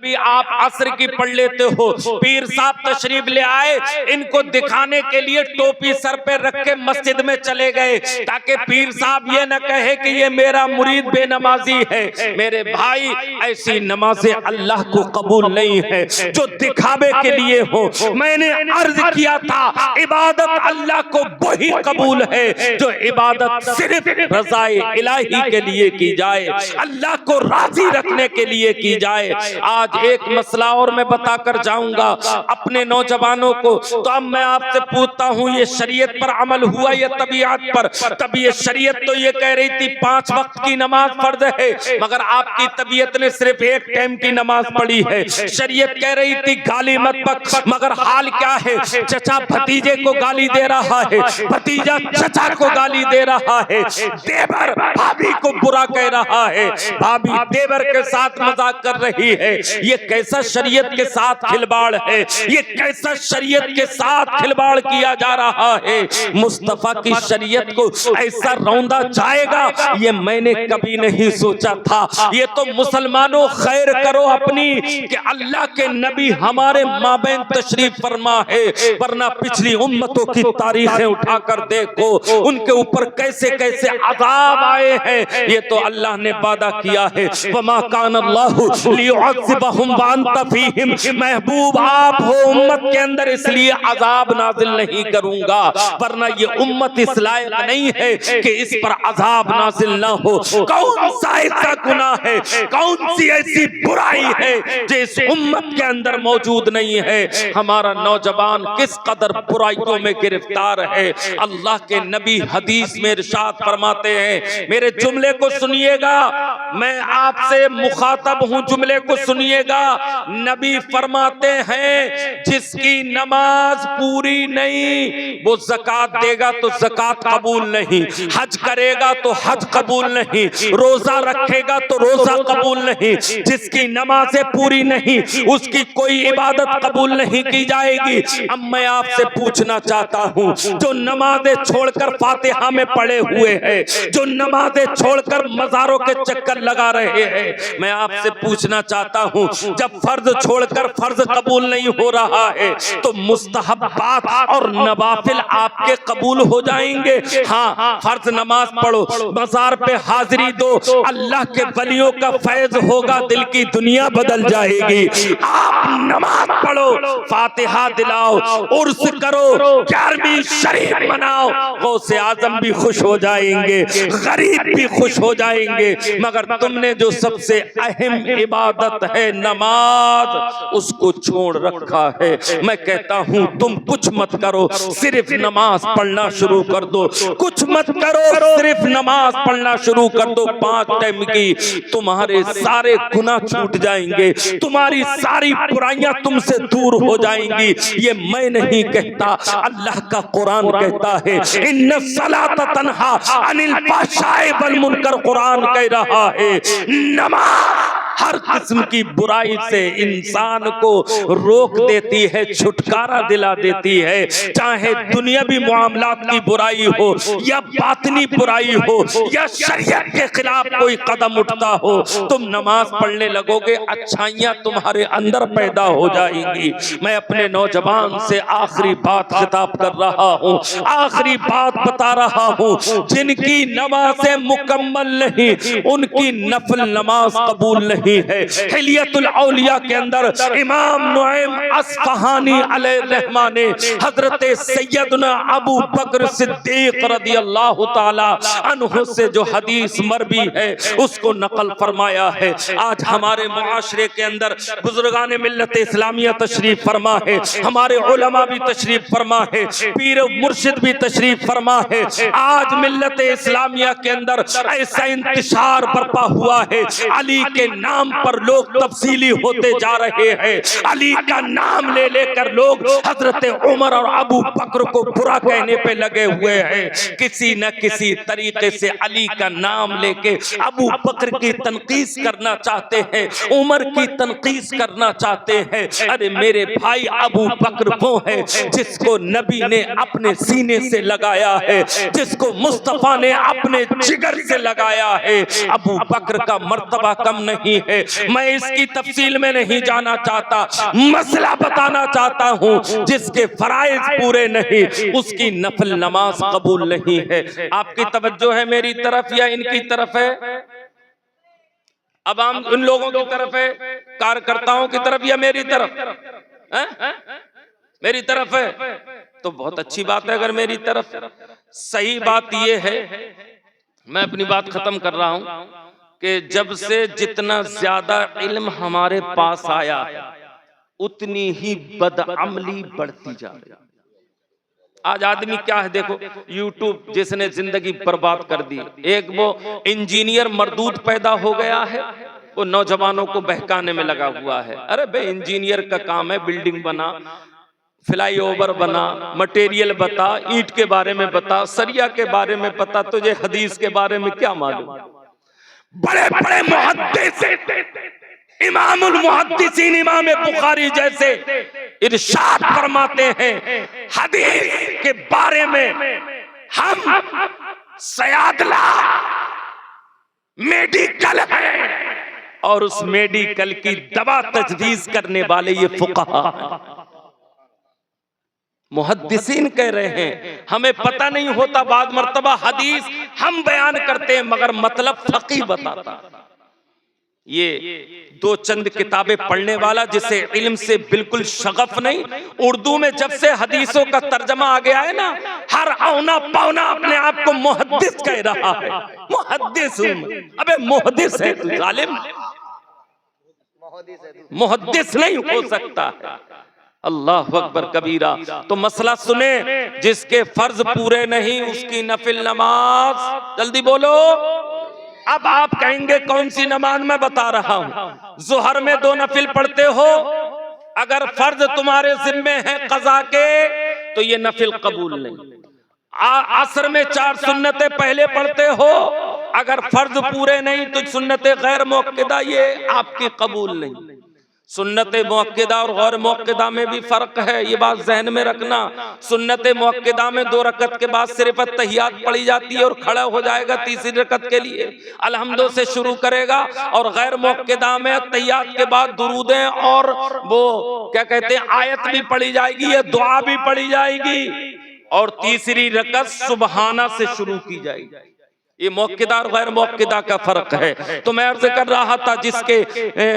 कभी आप असर की पढ़ लेते हो, पीर साहब तशरीफ ले आए, इनको दिखाने के लिए टोपी सर पे रख के मस्जिद में चले गए ताकि पीर साहब ये न कहे कि ये मेरा मुरीद बेनमाजी है। मेरे भाई, ऐसी नमाजें अल्लाह को कबूल नहीं है जो दिखावे के लिए हो। मैंने अर्ज किया था, इबादत अल्लाह को वही कबूल है जो इबादत सिर्फ रज़ाए इलाही के लिए की जाए, अल्लाह को राजी रखने के लिए की जाए। आज एक मसला और मैं बताकर जाऊंगा अपने नौजवानों को। तो अब मैं आपसे पूछता हूँ, ये शरीयत पर अमल हुआ या तबीयत पर? तब ये शरीयत तो ये कह रही थी 5 वक्त की नमाज फर्ज है, मगर आपकी तबीयत ने सिर्फ एक टाइम की नमाज पढ़ी है। शरीयत कह रही थी गाली मत बक, मगर हाल क्या है? चचा भतीजे को गाली दे रहा है, भतीजा चचा को गाली दे रहा है, देवर भाभी को बुरा कह रहा है, भाभी देवर के साथ मजाक कर रही है। ये कैसा शरीयत के साथ खिलवाड़ है? ये कैसा शरीयत के साथ खिलवाड़ किया जा रहा है? मुस्तफा की शरीयत को ऐसा रौंदा जाएगा, ये मैंने कभी नहीं सोचा था। ये तो मुसलमानों खैर करो अपनी कि अल्लाह के नबी हमारे माबैन तशरीफ फरमा है, वरना पिछली उम्मतों की तारीखें उठाकर देखो, उनके ऊपर कैसे कैसे अज़ाब आए हैं। ये तो अल्लाह ने वादा किया है, वमा कान अल्लाहु लियुअज़्ज़िबहुम व अंत फीहिम, महबूब आप हो उम्मत के अंदर इसलिए अज़ाब नाज़िल नहीं करूंगा, वरना ये उम्मत इस लायक नहीं है कि इस पर अज़ाब नाज़िल ना हो। कौन सा ऐसा गुनाह है, कौन सी ऐसी बुराई है जो इस उम्मत के अंदर मौजूद नहीं है? हमारा नौजवान किस कदर बुराइयों में गिरफ्तार है। अल्लाह के नबी हदीस में इरशाद फरमाते हैं, मेरे जुमले को सुनिएगा, मैं आपसे मुखातब हूं, जुमले को सुनिएगा। नबी फरमाते हैं, जिसकी नमाज पूरी नहीं वो ज़कात देगा तो ज़कात कबूल नहीं, हज करेगा तो हज कबूल नहीं, रोजा रखेगा तो रोजा कबूल नहीं। जिसकी नमाजें पूरी नहीं उसकी कोई इबादत कबूल नहीं की जाएगी। अब मैं आपसे पूछना चाहता हूँ, जो नमाजें छोड़कर फातिहा में पड़े हुए हैं, जो नमाजें छोड़कर मज़ारों के चक्कर लगा रहे हैं, मैं आपसे पूछना चाहता हूँ, जब फर्ज छोड़कर फर्ज कबूल नहीं हो रहा है तो मुस्तहब्बात और नवाफिल आपके कबूल हो जाएंगे। हाँ, फर्ज नमाज पढ़ो, मज़ार पे हाजिरी दो, अल्लाह के वलियों का फैज होगा, दिल की दुनिया बदल जाएगी। आप नमाज पढ़ो, फातिहा दिलाओ, उर्स करो, 11वीं शरीफ मनाओ, गौसे आजम भी खुश हो जाएंगे, गरीब भी खुश हो जाएंगे। मगर तुमने जो सबसे अहम इबादत है नमाज, उसको छोड़ रखा है। मैं कहता हूं तुम कुछ मत करो, सिर्फ नमाज पढ़ना शुरू कर दो। कुछ मत करो, सिर्फ नमाज पढ़ना शुरू कर दो 5 टाइम की, तुम्हारे सारे गुनाह छूट जाएंगे, तुम्हारी सारी बुराइयां तुमसे दूर हो जाएंगी। ये मैं नहीं कहता, अल्लाह का कुरान कहता है, इन्ना सलात तन्हा अनिल फहशाए वल मुनकर, कुरान कह रहा है नमाज हर किस्म की बुराई से इंसान को रोक देती है, छुटकारा दिला देती है। चाहे दुनियावी मामलात की बुराई हो या बातनी बुराई हो या शरीयत के खिलाफ कोई कदम उठता हो, तुम नमाज पढ़ने लगोगे, अच्छाइयां तुम्हारे अंदर पैदा हो जाएंगी। मैं अपने नौजवान से आखिरी बात खिताब कर रहा हूँ, आखिरी बात बता रहा हूँ, जिनकी नमाजें मुकम्मल नहीं उनकी नफल नमाज कबूल नहीं है। हिलियतुल औलिया के अंदर इमाम नुऐम अस्फहानी अलैहिर्रहमा ने हजरत सैयदना अबू बकर सिद्दीक रदियल्लाहु ताला अन्हु से जो हदीस मरवी है उसको नकल फरमाया है। आज हमारे मुआशरे के अंदर बुजुर्गान मिल्लत इस्लामिया तशरीफ फरमा है, हमारे उलमा भी तशरीफ फरमा है, पीर मुर्शिद भी तशरीफ फरमा है। आज मिल्लत इस्लामिया के अंदर ऐसा इंतशार बर्पा हुआ है, अली के नाम पर लोग तफसीली होते जा रहे हैं, अली का नाम ले लेकर लोग हजरत उमर और अबू बकर को बुरा कहने पे लगे हुए हैं। किसी न किसी तरीके से अली का नाम लेके अबू बकर की तनकीस करना चाहते हैं, उमर की तनकीस करना चाहते हैं। अरे मेरे भाई, अबू बकर वो है जिसको नबी ने अपने सीने से लगाया है, जिसको मुस्तफा ने अपने जिगर से लगाया है। अबू बकर का मर्तबा कम नहीं नहीं है। मैं इसकी तफसील में नहीं जाना चाहता, मसला बताना चाहता हूं, जिसके फराइज पूरे नहीं उसकी नफल नमाज कबूल नहीं है। आपकी तवज्जो है मेरी तरफ या इनकी तरफ है? अब हम उन लोगों की तरफ है, कार्यकर्ताओं की तरफ या मेरी तरफ है? मेरी तरफ है तो बहुत अच्छी बात है। अगर मेरी तरफ सही बात यह है, मैं अपनी बात खत्म कर रहा हूं कि जब से जितना ज्यादा इल्म हमारे पास आया उतनी ही बदअमली बढ़ती जा रही। आज आदमी क्या है देखो, यूट्यूब जिसने जिंदगी बर्बाद कर दी। एक वो इंजीनियर मरदूद पैदा हो गया है, वो नौजवानों को बहकाने में लगा हुआ है। अरे बे इंजीनियर का काम है बिल्डिंग बना, फ्लाईओवर बना, मटेरियल बता, ईंट के बारे में बता, सरिया के बारे में पता, तुझे हदीस के बारे में क्या मालूम? बड़े बड़े मुहद्दिस, इमामुल मुहद्दिसीन इमाम बुखारी जैसे इरशाद फरमाते हैं हदीस के बारे में हम सयादला मेडिकल है और उस मेडिकल की दवा तजवीज करने वाले ये फुकहा मुहद्दिसीन कह रहे हैं। हमें पता नहीं होता, बाद मर्तबा हदीस हम बयान करते हैं मगर मतलब फकीह बताता। ये दो चंद किताबें पढ़ने वाला जिसे इल्म से बिल्कुल शगफ नहीं, उर्दू में जब से हदीसों का तर्जमा आ गया है ना, हर औना पौना अपने आप को मुहद्दिस कह रहा है। मुहद्दिस हूं, अबे मुहद्दिस है तू जालिम, मुहद्दिस नहीं हो सकता है। अल्लाह अकबर कबीरा। तो मसला सुने, जिसके फर्ज पूरे नहीं उसकी नफिल नमाज, जल्दी बोलो। अब आप कहेंगे कौन सी नमाज मैं बता रहा हूं। जोहर में 2 नफिल पढ़ते हो, अगर फर्ज तुम्हारे जिम्मे है कज़ा के तो ये नफिल कबूल नहीं। असर में 4 सुन्नतें पहले पढ़ते हो, अगर फर्ज पूरे नहीं तो सुन्नतें गैर मुअक्किदा ये आपकी कबूल नहीं। सुन्नत मुअक्किदा और गैर मुअक्किदा में भी फर्क है, ये बात जहन में रखना। सुन्नत मुअक्किदा में 2 रकत के बाद सिर्फ तहियात पढ़ी जाती है और खड़ा हो जाएगा तीसरी रकत के लिए, अलहम्दो से शुरू करेगा। और गैर मुअक्किदा में तहियात के बाद दुरूदें और वो क्या कहते हैं आयत भी पढ़ी जाएगी, ये दुआ भी पढ़ी जाएगी और तीसरी रकत सुबहाना से शुरू की जाएगी। ये मुअक्किदा और गैर मुअक्किदा का फर्क है। तो मैं अर्ज कर रहा था जिसके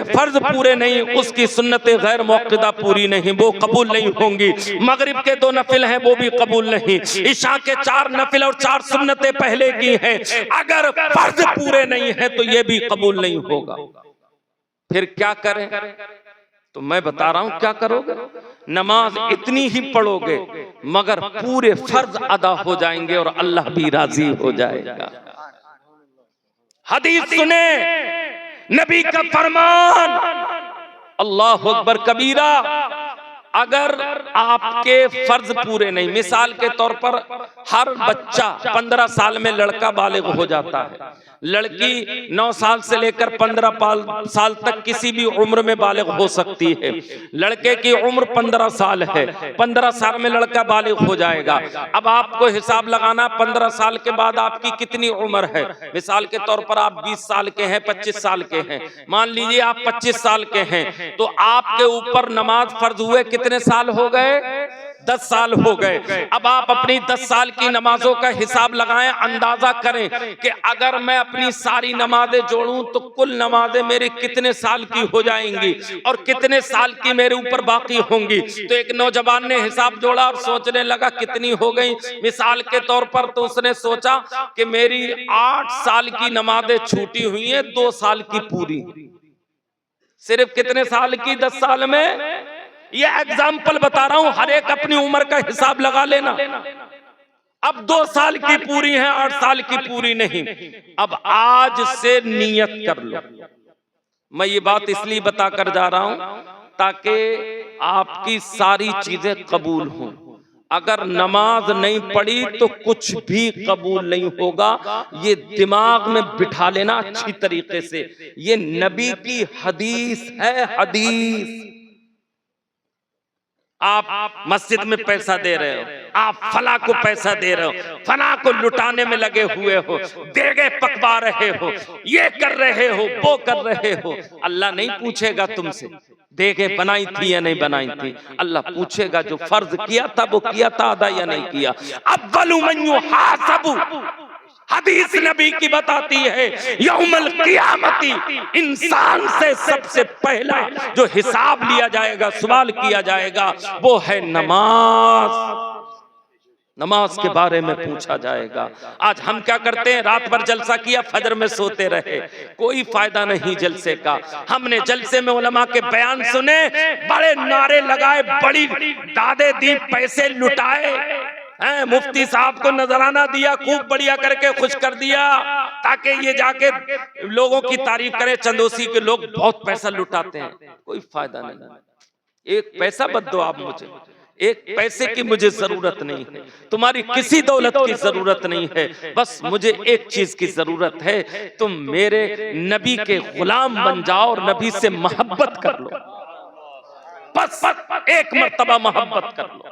फर्ज पूरे नहीं उसकी सुन्नतें गैर मुअक्किदा पूरी नहीं, वो कबूल नहीं होंगी। मगरिब के 2 नफिल हैं वो भी कबूल नहीं। इशा के 4 नफिल और 4 सुन्नतें पहले की हैं, अगर फर्ज पूरे नहीं है तो ये भी कबूल नहीं होगा। फिर क्या करें? तो मैं बता रहा हूं क्या करोगे। नमाज इतनी ही पढ़ोगे मगर पूरे फर्ज अदा हो जाएंगे और अल्लाह भी राजी हो जाएगा। हदीस सुने, नबी का फरमान, अल्लाह अकबर कबीरा। अगर आपके फर्ज पूरे नहीं, मिसाल के तौर पर हर बच्चा 15 साल में लड़का बालिग हो जाता है, लड़की 9 साल से लेकर 15 साल तक किसी भी उम्र में बालिग हो सकती है। लड़के की उम्र 15 साल है, 15 साल में लड़का बालिग हो जाएगा। अब आपको हिसाब लगाना 15 साल के बाद आपकी कितनी उम्र है। मिसाल के तौर पर आप 20 साल के हैं, 25 साल के हैं, मान लीजिए आप 25 साल के हैं, तो आपके ऊपर नमाज फर्ज हुए कितने साल हो गए? 10 साल हो गए। अब आप अपनी 10 साल की नमाजों का हिसाब लगाएं, अंदाजा करें कि अगर मैं अपनी सारी नमाजें जोड़ूं तो कुल नमाजें मेरी कितने साल की हो जाएंगी और कितने साल की मेरे ऊपर बाकी होंगी। तो एक नौजवान ने हिसाब जोड़ा और सोचने लगा कितनी हो गई। मिसाल के तौर पर तो उसने सोचा कि मेरी 8 साल की नमाजें छूटी हुई हैं, 2 साल की पूरी। सिर्फ कितने साल की? 10 साल में। ये एग्जाम्पल बता रहा हूं, हर एक अपनी उम्र का हिसाब लगा लेना। अब 2 साल की पूरी है, 8 साल की पूरी नहीं। अब आज से नियत कर लो। मैं ये बात इसलिए बताकर जा रहा हूं ताकि आपकी सारी चीजें कबूल हों। अगर नमाज नहीं पढ़ी तो कुछ भी कबूल नहीं होगा। ये दिमाग में बिठा लेना अच्छी तरीके से। ये नबी की हदीस है, हदीस। आप मस्जिद में पैसा दे रहे हो, आप फला को पैसा दे रहे हो, फला को लुटाने में लगे हुए हो, देगे पकवा रहे हो, ये कर रहे हो, वो कर रहे हो। अल्लाह नहीं पूछेगा तुमसे देगे बनाई थी या नहीं बनाई थी, अल्लाह पूछेगा जो फर्ज किया था वो किया था अदा या नहीं किया। अव्वलु मन युहासबु, हदीस नबी की बताती है, यौमल क़ियामती इंसान से सबसे पहला जो हिसाब लिया जाएगा, सवाल किया जाएगा, वो है नमाज। नमाज के बारे में पूछा जाएगा। आज हम क्या करते हैं, रात भर जलसा किया, फजर में सोते रहे, कोई फायदा नहीं जलसे का। हमने जलसे में उलमा के बयान सुने, बड़े नारे लगाए, बड़ी दादे दी, पैसे लुटाए, मुफ्ती साहब को नजराना दिया, खूब बढ़िया करके खुश कर दिया, ताकि ये जाके लोगों की तारीफ करें। चंदोसी के लोग बहुत पैसा लुटाते हैं, कोई फायदा नहीं। एक पैसा मत दो आप मुझे, एक पैसे की मुझे जरूरत नहीं है, तुम्हारी किसी दौलत की जरूरत नहीं है, बस मुझे एक चीज की जरूरत है, तुम मेरे नबी के गुलाम बन जाओ और नबी से मोहब्बत कर लो, बस एक मर्तबा मोहब्बत कर लो।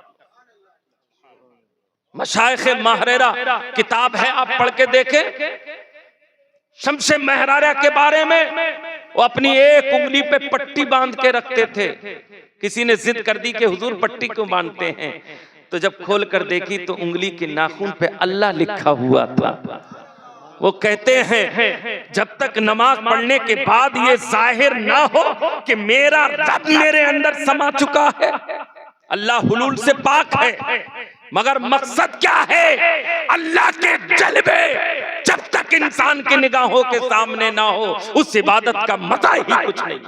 मशाइख महरेरा किताब है, आप पढ़ के देखें, शम्से महरारा के बारे में। वो अपनी एक उंगली पे पट्टी बांध के रखते थे। किसी ने जिद कर दी कि हुजूर पट्टी क्यों बांधते हैं, तो जब खोल कर देखी तो उंगली के नाखून पे अल्लाह लिखा हुआ था। वो कहते हैं जब तक नमाज पढ़ने के बाद ये जाहिर ना हो कि मेरा रब मेरे अंदर समा चुका है, अल्लाह हुलूल से पाक है, मगर मकसद क्या है, अल्लाह के जलवे जब तक इंसान की निगाहों के सामने ना हो, उस इबादत का मजा ही कुछ नहीं।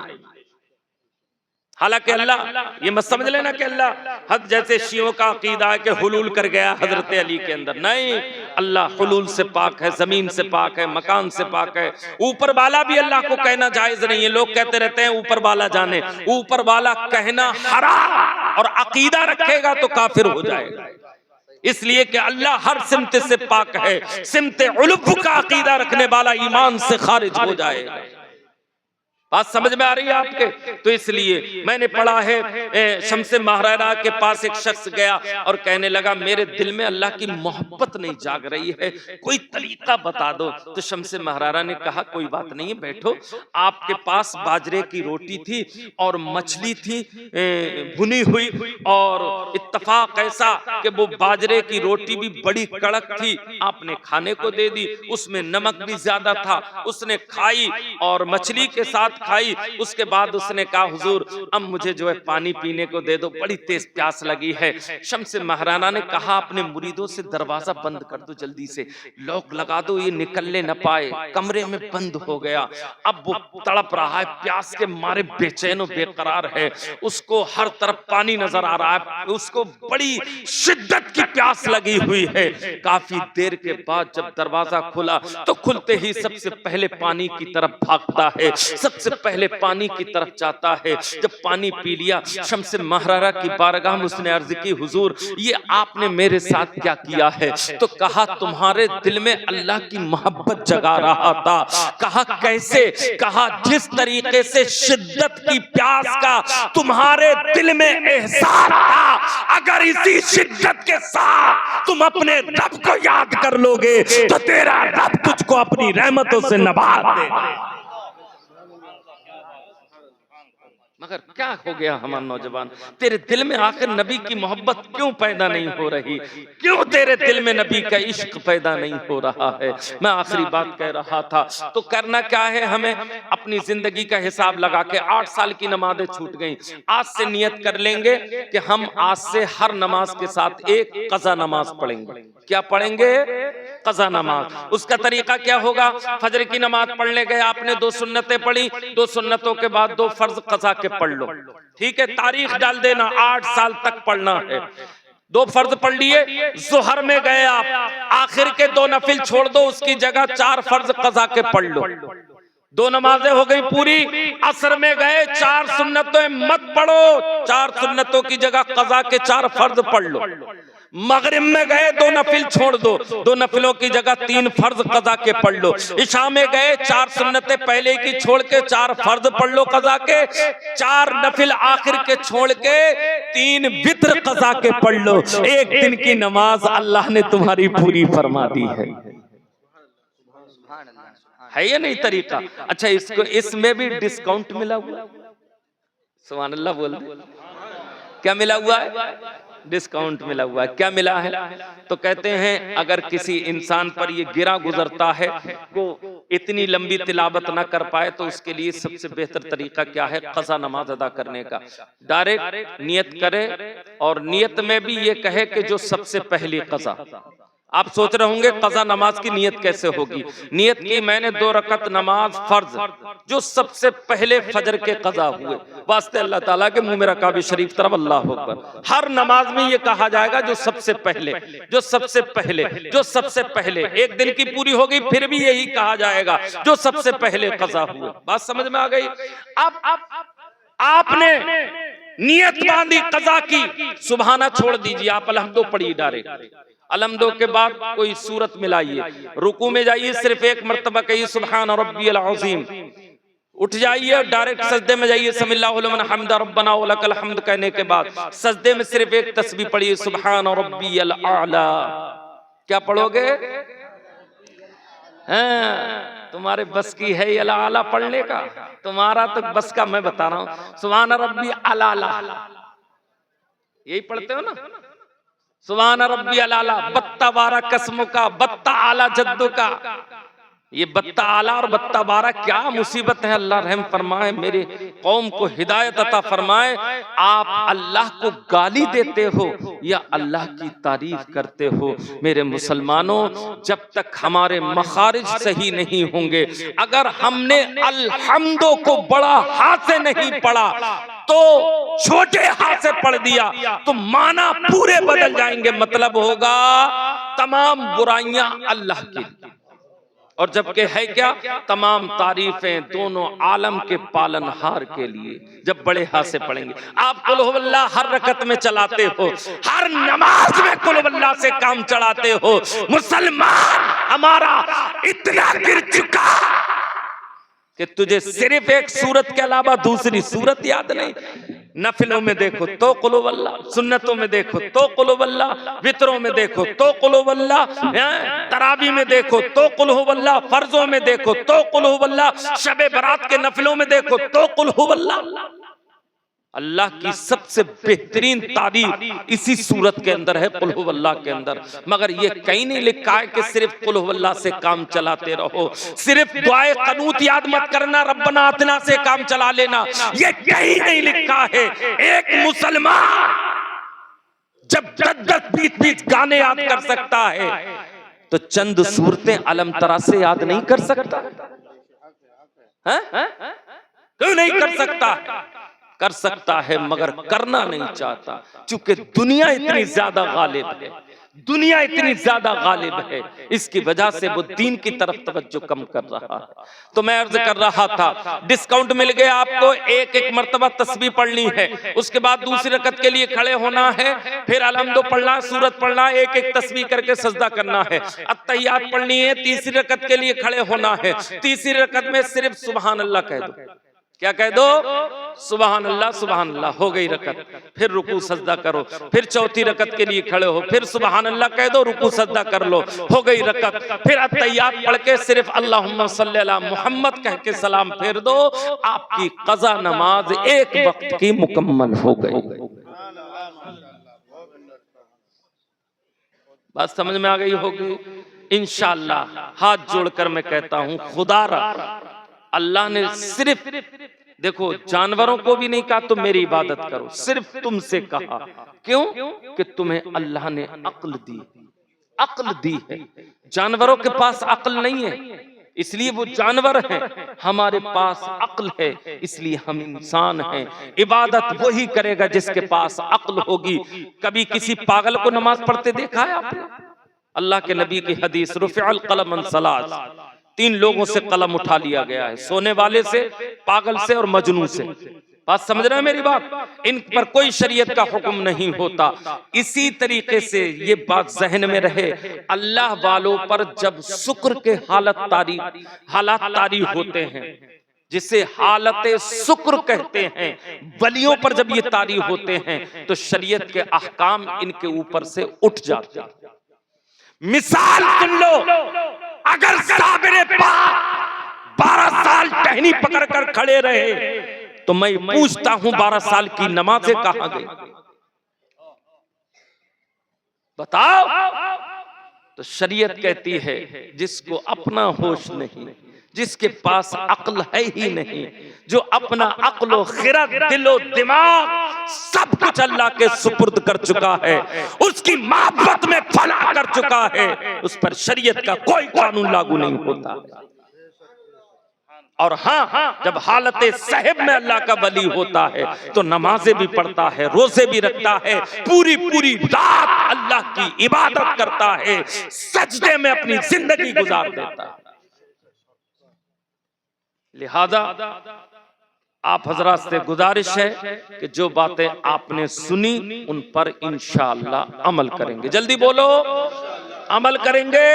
हालांकि अल्लाह, ये मत समझ लेना कि अल्लाह हद जैसे शियों का अकीदा है कि हुलूल कर गया हजरत अली के अंदर, नहीं, अल्लाह हुलूल से पाक है, जमीन से पाक है, मकान से पाक है। ऊपर वाला भी अल्लाह को कहना जायज नहीं है। लोग कहते रहते हैं ऊपर वाला जाने, ऊपर वाला कहना हराम, और अकीदा रखेगा तो काफिर हो जाएगा। इसलिए कि अल्लाह हर सिमत से पाक है, सिमत उलूह का अकीदा रखने वाला ईमान से खारिज हो जाएगा। बात समझ में आ रही है आपके? तो इसलिए मैंने पढ़ा है, शम्से महरारा के पास एक शख्स गया और कहने लगा मेरे दिल में अल्लाह की मोहब्बत नहीं जाग रही है, कोई तरीका बता दो। तो शम्से महरारा ने कहा कोई बात नहीं है, बैठो, आपके पास बाजरे की रोटी थी और मछली थी भुनी हुई, और इत्तफाक ऐसा कि वो बाजरे की रोटी भी बड़ी कड़क थी, आपने खाने को दे दी, उसमें नमक भी ज्यादा था, उसने खाई और मछली के साथ खाई। उसके बाद उसने कहा हुजूर अब मुझे जो है पानी पीने को दे दो, बड़ी तेज प्यास लगी है। शम्से महराना ने कहा अपने मुरीदों से दरवाजा बंद कर दो, जल्दी से लॉक लगा दो, ये निकलने न पाए। कमरे में बंद हो गया। अब वो तड़प रहा है, प्यास के मारे बेचैन और बेकरार है, उसको हर तरफ पानी नजर आ रहा है, उसको बड़ी शिद्दत की प्यास लगी हुई है। काफी देर के बाद जब दरवाजा खुला तो खुलते ही सबसे पहले पानी की तरफ भागता है, सबसे पहले पानी की तरफ जाता है। जब पानी पी लिया, शम्से महरारा की बारगाह में उसने अर्ज की हुजूर ये आपने मेरे साथ क्या किया है? तो कहा तुम्हारे दिल में अल्लाह की मोहब्बत जगा रहा था। कहा कैसे? कहा जिस तरीके से शिद्दत की प्यास का तुम्हारे दिल में एहसास था, अगर इसी शिद्दत के साथ तुम अपने रब को याद कर लोगे तो तेरा रब तुझको अपनी रहमतों से नवाज देगा। मगर क्या हो गया हमारा नौजवान, तेरे दिल में आखिर नबी की मोहब्बत क्यों पैदा नहीं हो रही? क्यों तेरे दिल में नबी का इश्क पैदा नहीं हो रहा है? मैं आखिरी बात कह रहा था, तो करना क्या है, हमें अपनी जिंदगी का हिसाब लगा के 8 साल की नमाजें छूट गई, आज से नियत कर लेंगे कि हम आज से हर नमाज के साथ एक कज़ा नमाज पढ़ेंगे। क्या पढ़ेंगे? कज़ा नमाज। उसका तरीका क्या होगा? फजर की नमाज पढ़ने गए, आपने 2 सुन्नतें पढ़ी, 2 सुन्नतों के बाद 2 फर्ज कज़ा के पढ़ लो, ठीक है, तारीख डाल देना, 8 साल तक पढ़ना है। 2 फर्ज पढ़ लिए, ज़ोहर में गए आप, आखिर के 2 नफिल छोड़ दो, उसकी जगह 4 फर्ज कज़ा के पढ़ लो, 2 नमाजें हो गई पूरी। असर में गए, 4 सुन्नतें मत पढ़ो, 4 सुन्नतों की जगह कज़ा के 4 फर्ज पढ़ लो। मगरिब में गए 2 नफिल छोड़ दो, 2 नफिलों की जगह 3 फर्ज कज़ा के पढ़ लो। इशा में गए 4 सुन्नतें पहले की छोड़ के 4 फर्ज पढ़ लो कज़ा के, 4 नफिल आखिर के छोड़ के 3 वित्र कज़ा के पढ़ लो। एक दिन की नमाज अल्लाह ने तुम्हारी पूरी फरमा दी है ये नहीं तरीका? अच्छा, इसको इसमें भी डिस्काउंट मिला हुआ, सुभान अल्लाह बोल दे। क्या मिला हुआ है? डिस्काउंट मिला हुआ है। क्या मिला है? तो कहते हैं अगर किसी इंसान पर ये गिरा गुजरता है वो इतनी लंबी तिलावत ना कर पाए तो उसके लिए सबसे बेहतर तरीका क्या है? क़ज़ा नमाज अदा करने का। डायरेक्ट नियत करे और नियत में भी ये कहे कि जो सबसे पहली क़ज़ा। आप सोच रहे होंगे क़ज़ा नमाज की नियत कैसे होगी? नियत की मैंने 2 रकत नमाज फर्ज जो सबसे पहले फजर के क़ज़ा हुए, वास्ते अल्लाह ताला के मुंह में रखा भी शरीफ तरफ अल्लाह अकबर। हर नमाज में ये कहा जाएगा जो सबसे पहले, जो सबसे पहले, जो सबसे पहले। एक दिन की पूरी होगी फिर भी यही कहा जाएगा जो सबसे पहले क़ज़ा हुए। बात समझ में आ गई? अब आपने नियत बांधी क़ज़ा की, सुबहाना छोड़ दीजिए, आप अलहम्दो पढ़िए डायरेक्ट। अलहम्दो के बाद कोई सूरत मिलाइए, रुकू में जाइए, सिर्फ 1 मर्तबा कहिए सुब्हान रब्बियल अज़ीम, उठ जाइए डायरेक्ट सजदे में जाइए, समिल्लाहु लिमन हम्दा रब्बना व लकल हम्द कहने के बाद सजदे में सिर्फ 1 तस्बीह पढ़िए सुब्हान रब्बियल आला। क्या पढ़ोगे? तुम्हारे बस की है ये आला पढ़ने का? तुम्हारा तो बस का मैं बता रहा हूँ। सुब्हान रब्बी आला, यही पढ़ते हो ना? सुभान रब्बी अला, बत्ता 12 कसमों का, बत्ता आला जद्दों का। ये बत्ता आला और बत्ता 12 क्या मुसीबत है? अल्लाह रहम फरमाए, मेरे कौम को हिदायत अता फरमाए। आप अल्लाह को गाली देते हो या अल्लाह की तारीफ करते हो? मेरे मुसलमानों, जब तक हमारे मखारिज सही नहीं होंगे, अगर हमने अल्हम्दो को बड़ा हाथ से नहीं पढ़ा तो छोटे हाथ से पढ़ दिया तो माना पूरे बदल जाएंगे। मतलब होगा तमाम बुराइयां अल्लाह की, और जबकि है क्या? तमाम तारीफें दोनों आलम के पालनहार के लिए। जब बड़े हाथ से पढ़ेंगे। आप कुल हुवल्लाह हर रकत में चलाते हो, हर नमाज में कुल हुवल्लाह से काम चढ़ाते हो। मुसलमान हमारा इतना गिर चुका कि तुझे सिर्फ 1 सूरत के अलावा दूसरी सूरत याद नहीं। नफिलों में देखो तो कुल हुवल्लाह, सुन्नतों में देखो तो कुल हुवल्लाह, वित्रों में देखो तो कुल हुवल्लाह, तरावी में देखो तो कुल हुवल्लाह, फर्जों में देखो तो कुल हुवल्लाह, शबे बरात के नफिलों में देखो तो कुल हुवल्लाह। अल्लाह की सबसे बेहतरीन तारीफ इसी सूरत के अंदर है, कुल हुवल्लाह के अंदर। मगर ये कहीं नहीं लिखा है कि सिर्फ कुल हुवल्लाह से काम चलाते रहो, सिर्फ दुआए क़नूत याद मत करना, रब्बना आतिना से काम चला लेना, ये कहीं नहीं लिखा है। एक मुसलमान जब 10-10 20-20 गाने याद कर सकता है तो चंद सूरतें अलम तरा से याद नहीं कर सकता? क्यों नहीं कर सकता? कर सकता है मगर करना नहीं चाहता, क्योंकि दुनिया इतनी ज्यादा गालिब है, दुनिया इतनी ज्यादा गालिब है, इसकी वजह से वो दीन की तरफ तवज्जो कम कर रहा है। तो मैं अर्ज कर रहा था, डिस्काउंट मिल गया आपको। 1-1 मर्तबा तस्बीह पढ़नी है, उसके बाद दूसरी रकत के लिए खड़े होना है, फिर अलहम्दो पढ़ना, सूरत पढ़ना, 1-1 तस्बीह करके सजदा करना है, अत्तहियात पढ़नी है, तीसरी रकत के लिए खड़े होना है। तीसरी रकत में सिर्फ सुभान अल्लाह कह दो। क्या कह दो? सुभान अल्लाह, सुभान अल्लाह। हो गई रकत, फिर रुकू सजदा करो, फिर चौथी रकत के लिए खड़े हो, फिर सुभान अल्लाह कह दो, रुकू सजदा कर लो, हो गई रकत। फिर अत्तहियात पढ़ के सिर्फ अल्लाहुम्मा सल्ली अला मुहम्मद कह के सलाम फेर दो, आपकी क़ज़ा नमाज 1 वक्त की मुकम्मल हो गई। बात समझ में आ गई होगी इंशाअल्लाह। हाथ जोड़कर मैं कहता हूं, खुदा अल्लाह ने सिर्फ देखो जानवरों को भी नहीं कहा तुम मेरी इबादत करो, सिर्फ तुमसे कहा। क्यों? कि तुम्हें अल्लाह ने अक्ल दी, अक्ल दी है। जानवरों के पास अक्ल नहीं है, इसलिए वो जानवर हैं। हमारे पास अक्ल है, इसलिए हम इंसान हैं। इबादत वही करेगा जिसके पास अक्ल होगी। कभी किसी पागल को नमाज पढ़ते देखा है आपने? अल्लाह के नबी की हदीस, रुफ़िअल क़लम अन सलास, 3 लोगों से कलम उठा लिया गया है, सोने वाले से, पागल से और मजनू से। बात समझ रहे हैं मेरी बात? इन पर कोई शरीयत का हुक्म नहीं होता। इसी तरीके से ये बात जहन में रहे, अल्लाह वालों पर जब शुक्र के हालात तारी होते हैं, जिसे हालत शुक्र कहते हैं, वलियों पर जब ये तारी होते हैं तो शरीयत के अहकाम इनके ऊपर से उठ जाते हैं। मिसाल सुन लो, अगर साबिरे पाक 12 साल टहनी पकड़कर खड़े रहे तो मैं पूछता हूं 12 साल की नमाजें कहां गई? बताओ। तो शरीयत कहती है जिसको अपना होश नहीं, जिसके पास अक्ल है ही नहीं, जो अपना अक्ल खिरत दिलो दिमाग सब कुछ अल्लाह के सुपुर्द कर चुका है, उसकी मोहब्बत में फना कर चुका है, उस पर शरीयत का कोई कानून लागू नहीं होता। और हाँ, जब हालत साहिब में अल्लाह का वली होता है तो नमाजें भी पढ़ता है, रोजे भी रखता है, पूरी पूरी रात अल्लाह की इबादत करता है, सजदे में अपनी जिंदगी गुजार देता है। लिहाजा आप हजरात से गुजारिश है कि जो बातें आपने सुनी उन पर इंशाअल्लाह अमल करेंगे। जल्दी बोलो, अमल करेंगे।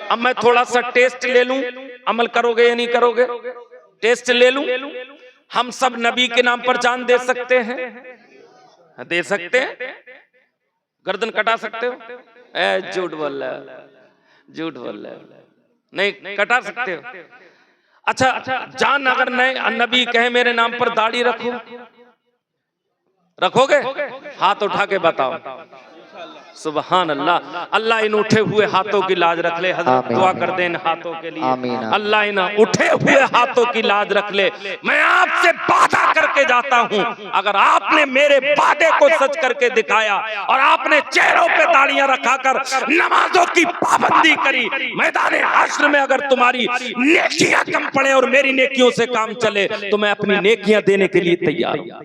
अब मैं थोड़ा सा टेस्ट ले लूं, अमल करोगे या नहीं करोगे? टेस्ट ले लूं। हम सब नबी के नाम पर जान दे सकते हैं? दे सकते हैं? गर्दन कटा सकते हो? झूठ बोल रहा है, झूठ बोल रहा है, नहीं कटा सकते हो। अच्छा, जान अगर नहीं नबी कहे मेरे नाम पर दाढ़ी रखो, रखोगे? हाथ उठा के बताओ। सुबहान अल्लाह। अल्लाह इन उठे हुए हाथों की लाज रख ले। हज़रत दुआ कर दे इन हाथों के लिए। अल्लाह इन उठे हुए हाथों की लाज रख ले। मैं आपसे वादा करके जाता हूं, अगर आपने मेरे वादे को सच करके दिखाया और आपने चेहरों पे दाढ़ियां रखाकर नमाजों की पाबंदी करी, मैदान हश्र में अगर तुम्हारी नेकियां कम पड़े और मेरी नेकियों से काम चले तो मैं अपनी नेकियां देने के लिए तैयार हूं।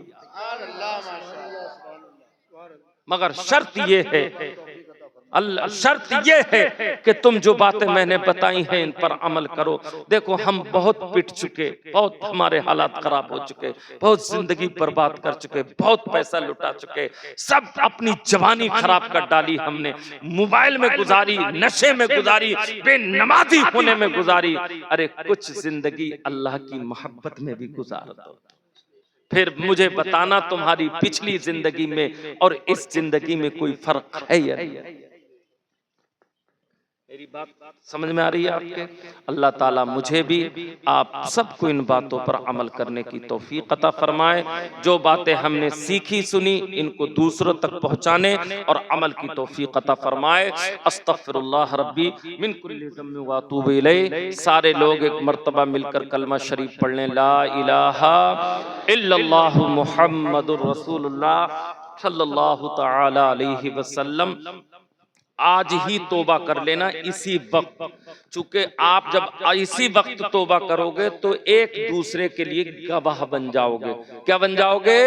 मगर शर्त ये है, शर्त ये है कि तुम जो बातें मैंने बताई हैं इन पर अमल करो। देखो हम बहुत पिट चुके, बहुत हमारे हालात खराब हो चुके, बहुत जिंदगी बर्बाद कर चुके, बहुत पैसा लुटा चुके, सब अपनी जवानी खराब कर डाली हमने, मोबाइल में गुजारी, नशे में गुजारी, बेनमाजी होने में गुजारी। अरे कुछ जिंदगी अल्लाह की मोहब्बत में भी गुजार दो, फिर मुझे बताना तुम्हारी पिछली जिंदगी में और इस जिंदगी में कोई फर्क है या नहीं। मेरी बात समझ में आ रही है आपके? अल्लाह ताला मुझे भी आप सबको इन बातों पर अमल करने की तौफीक अता फरमाए। जो बातें हमने सीखी सुनी इनको दूसरों तक पहुंचाने और अमल की तौफीक अता फरमाए। अस्तगफिरुल्लाह रब्बी मिन कुल्ली ज़म्बिन व अतूबु इलैह। सारे लोग एक मर्तबा मिलकर कलमा शरीफ पढ़ लें, ला इलाहा इल्लल्लाहु मुहम्मदुर रसूलुल्लाह सल्लल्लाहु तआला अलैहि वसल्लम। आज ही तोबा कर लेना इसी वक्त, चूंकि आप जब इसी वक्त तोबा करोगे तो एक दूसरे के लिए गवाह बन जाओगे। क्या बन जाओगे?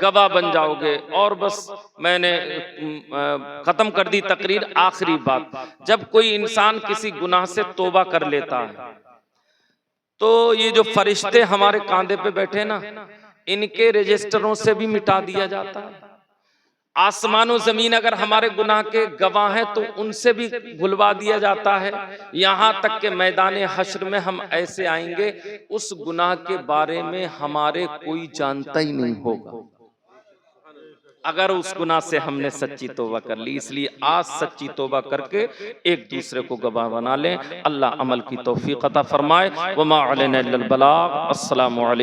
गवाह बन जाओगे। और बस मैंने खत्म कर दी तकरीर। आखिरी बात, जब कोई इंसान किसी गुनाह से तोबा कर लेता है तो ये जो फरिश्ते हमारे कांधे पे बैठे ना, इनके रजिस्टरों से भी मिटा दिया जाता है। आसमान और जमीन अगर हमारे गुनाह के गवाह हैं तो उनसे भी भुलवा दिया जाता है। यहाँ तक के मैदान हश्र में हम ऐसे आएंगे उस गुनाह के बारे में हमारे कोई जानता ही नहीं होगा, अगर उस गुनाह से हमने सच्ची तौबा कर ली। इसलिए आज सच्ची तौबा करके एक दूसरे को गवाह बना लें। अल्लाह अमल की तौफीक अता फरमाए। वमा अलैना इल्लल बलाग। अस्सलामु अलैकुम।